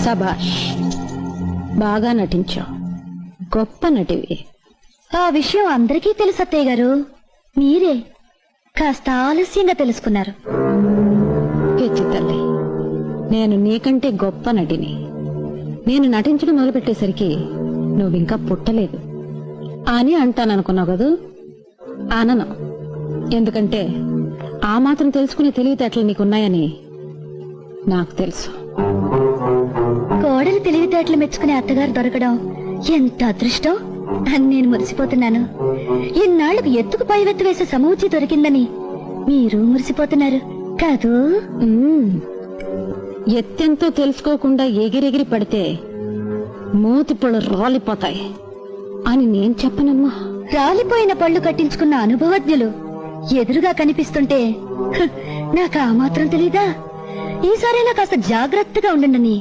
సబాష్, బాగా నటించావు, గొప్ప నటివి. ఆ విషయం అందరికీ తెలుసు అత్తయ్య గారు, మీరే కాస్త ఆలస్యంగా తెలుసుకున్నారు. పిచ్చి తల్లి, నేను నీకంటే గొప్ప నటిని. నేను నటించడం మొదలుపెట్టేసరికి నువ్వింకా పుట్టలేదు అని అంటాననుకున్నావు కదూ? అనను. ఎందుకంటే ఆ మాత్రం తెలుసుకునే తెలివితేటలు నీకున్నాయని నాకు తెలుసు. కోడలు తెలివితేటలు మెచ్చుకునే అత్తగారు దొరకడం ఎంత అదృష్టం అని నేను మురిసిపోతున్నాను. ఇన్నాళ్లకు ఎత్తుకు పైవెత్తు వేసే సమూచి దొరికిందని మీరు మురిసిపోతున్నారు కాదు? ఎత్తెంతో తెలుసుకోకుండా ఎగిరెగిరి పడితే మూతిపళ్ళు రాలిపోతాయి అని నేను చెప్పనమ్మా. రాలిపోయిన పళ్ళు కట్టించుకున్న అనుభవజ్ఞులు ఎదురుగా కనిపిస్తుంటే నాకు ఆ మాత్రం తెలీదా? ఈసారైనా కాస్త జాగ్రత్తగా ఉండండి.